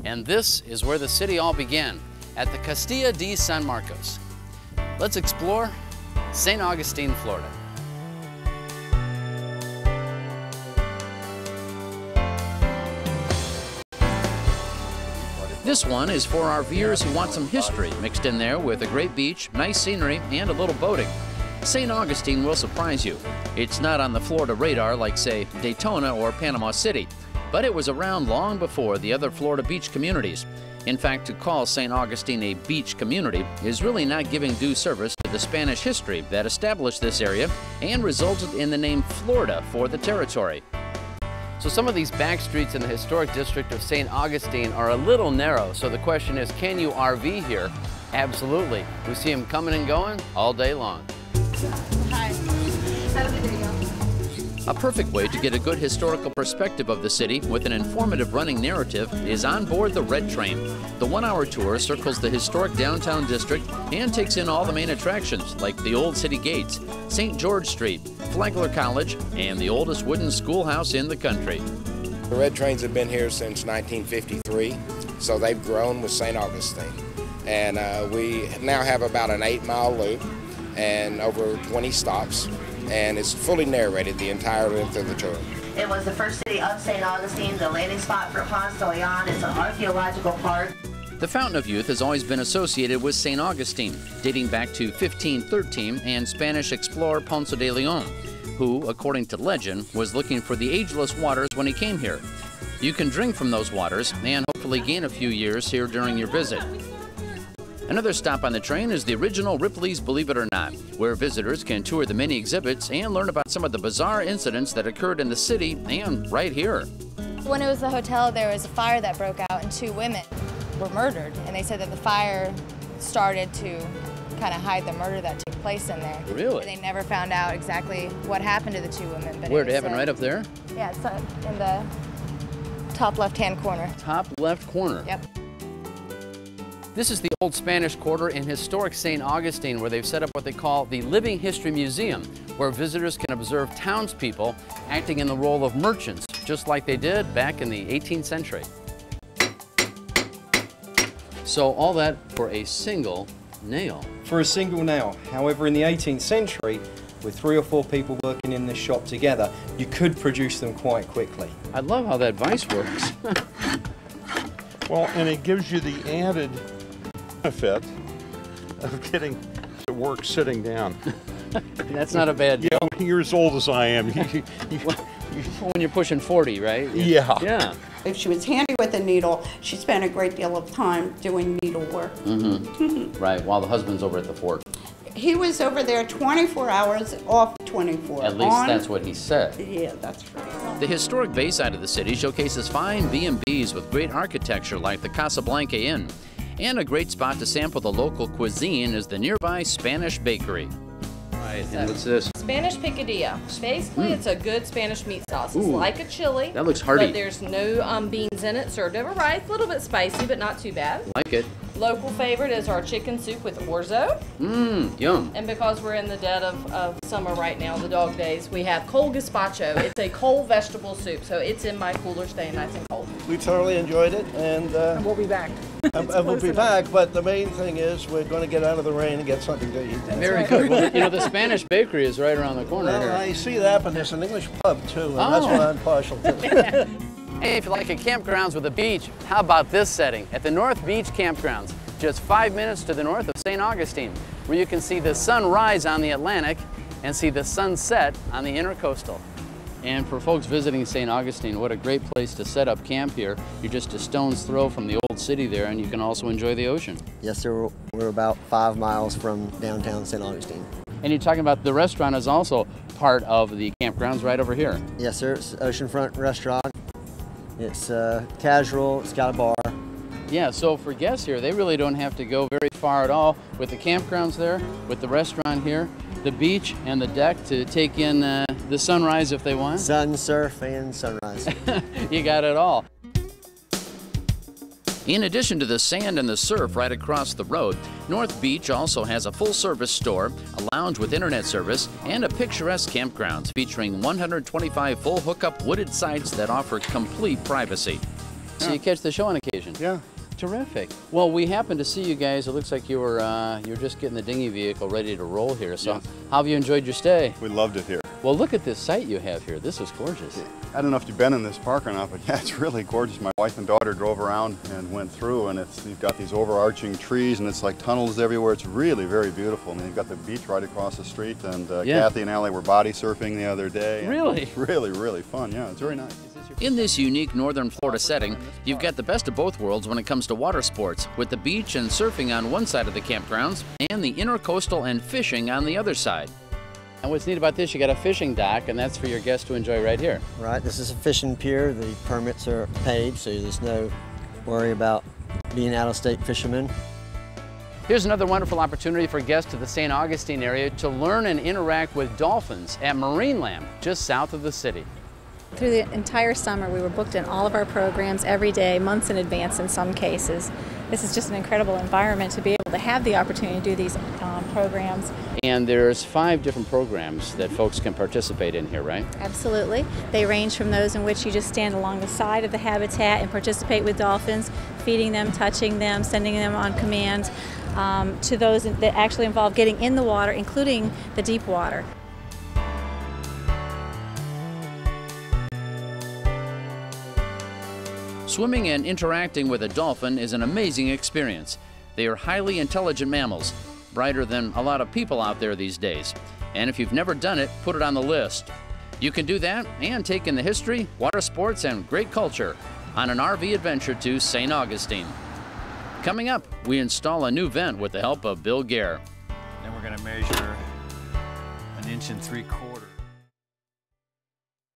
And this is where the city all began, at the Castilla de San Marcos. Let's explore Saint Augustine, Florida. This one is for RVers who want some history mixed in there with a great beach, nice scenery, and a little boating. St. Augustine will surprise you. It's not on the Florida radar like, say, Daytona or Panama City, but it was around long before the other Florida beach communities. In fact, to call St. Augustine a beach community is really not giving due service to the Spanish history that established this area and resulted in the name Florida for the territory. So some of these back streets in the historic district of St. Augustine are a little narrow, so the question is, can you RV here? Absolutely. We see them coming and going all day long. Hi. Have a good day, y'all. A perfect way to get a good historical perspective of the city with an informative running narrative is on board the Red Train. The one-hour tour circles the historic downtown district and takes in all the main attractions like the old city gates, St. George Street, Flagler College, and the oldest wooden schoolhouse in the country. The Red Trains have been here since 1953, so they've grown with St. Augustine. And we now have about an 8-mile loop and over 20 stops, and it's fully narrated the entire length of the tour. It was the first city of St. Augustine, the landing spot for Ponce de Leon. It's an archaeological park. The Fountain of Youth has always been associated with St. Augustine, dating back to 1513 and Spanish explorer Ponce de Leon, who, according to legend, was looking for the ageless waters when he came here. You can drink from those waters and hopefully gain a few years here during your visit. Another stop on the train is the original Ripley's Believe It or Not, where visitors can tour the many exhibits and learn about some of the bizarre incidents that occurred in the city and right here. When it was the hotel, there was a fire that broke out and 2 women were murdered, and they said that the fire started to kind of hide the murder that took place in there. Really? And they never found out exactly what happened to the 2 women. But Where it happened, right up there? Yeah, it's in the top left-hand corner. Top left corner. Yep. This is the old Spanish Quarter in historic St. Augustine, where they've set up what they call the Living History Museum, where visitors can observe townspeople acting in the role of merchants, just like they did back in the 18th century. So all that for a single nail. For a single nail. However, in the 18th century, with 3 or 4 people working in this shop together, you could produce them quite quickly. I love how that vise works. Well, and it gives you the added benefit of getting to work sitting down. That's not a bad deal. Yeah, when you're as old as I am. When you're pushing 40, right? Yeah. Yeah. If she was handy with a needle, she spent a great deal of time doing needlework. Mm-hmm. Right, while the husband's over at the fort. He was over there 24 hours, off 24. At least that's what he said. Yeah, that's right. The historic bayside of the city showcases fine B&Bs with great architecture like the Casablanca Inn. And a great spot to sample the local cuisine is the nearby Spanish Bakery. Right, and what's this? Spanish picadilla. Basically, it's a good Spanish meat sauce. It's Ooh, like a chili. That looks hearty. But there's no beans in it, served over rice. A little bit spicy, but not too bad. Like it. Local favorite is our chicken soup with orzo. Yum. And because we're in the dead of summer right now, the dog days, we have cold gazpacho. It's a cold vegetable soup, so it's in my cooler staying nice and cold. We thoroughly enjoyed it, and we'll be back. we'll be back, but the main thing is we're going to get out of the rain and get something to eat. Very good. Well, you know, the Spanish Bakery is right around the corner Well, here. I see that, but there's an English pub, too, and that's what I'm partial to. Hey, if you like a campgrounds with a beach, how about this setting at the North Beach Campgrounds, just 5 minutes to the north of St. Augustine, where you can see the sun rise on the Atlantic and see the sunset on the Intercoastal. And for folks visiting St. Augustine, what a great place to set up camp here. You're just a stone's throw from the old city there, and you can also enjoy the ocean. Yes, sir. We're about 5 miles from downtown St. Augustine. And you're talking about the restaurant is also part of the campgrounds right over here. Yes, sir. It's an oceanfront restaurant. It's casual. It's got a bar. Yeah, so for guests here, they really don't have to go very far at all with the campgrounds there, with the restaurant here, the beach, and the deck to take in the sunrise if they want. Sun, surf, and sunrise. You got it all. In addition to the sand and the surf right across the road, North Beach also has a full-service store, a lounge with internet service, and a picturesque campgrounds featuring 125 full hookup wooded sites that offer complete privacy. So you catch the show on occasion? Yeah. Terrific. Well, we happened to see you guys. It looks like you were just getting the dinghy vehicle ready to roll here. So how have you enjoyed your stay? We loved it here. Well, look at this site you have here. This is gorgeous. I don't know if you've been in this park or not, but yeah, it's really gorgeous. My wife and daughter drove around and went through, and you've got these overarching trees, and it's like tunnels everywhere. It's really very beautiful. I mean, you've got the beach right across the street, and Kathy and Allie were body surfing the other day. Really? Really, really fun. Yeah, it's very nice. In this unique northern Florida setting, you've got the best of both worlds when it comes to water sports, with the beach and surfing on one side of the campgrounds and the intercoastal and fishing on the other side. And what's neat about this, you got a fishing dock, and that's for your guests to enjoy right here. Right, this is a fishing pier. The permits are paid, so there's no worry about being out-of-state fishermen. Here's another wonderful opportunity for guests to the Saint Augustine area to learn and interact with dolphins at Marineland, just south of the city. Through the entire summer, we were booked in all of our programs every day, months in advance in some cases. This is just an incredible environment to be able to have the opportunity to do these programs. And there's 5 different programs that folks can participate in here, right? Absolutely. They range from those in which you just stand along the side of the habitat and participate with dolphins, feeding them, touching them, sending them on command, to those that actually involve getting in the water, including the deep water. Swimming and interacting with a dolphin is an amazing experience. They are highly intelligent mammals, brighter than a lot of people out there these days. And if you've never done it, put it on the list. You can do that and take in the history, water sports, and great culture on an RV adventure to Saint Augustine. Coming up, we install a new vent with the help of Bill Gare. Then we're going to measure 1 3/4 inches.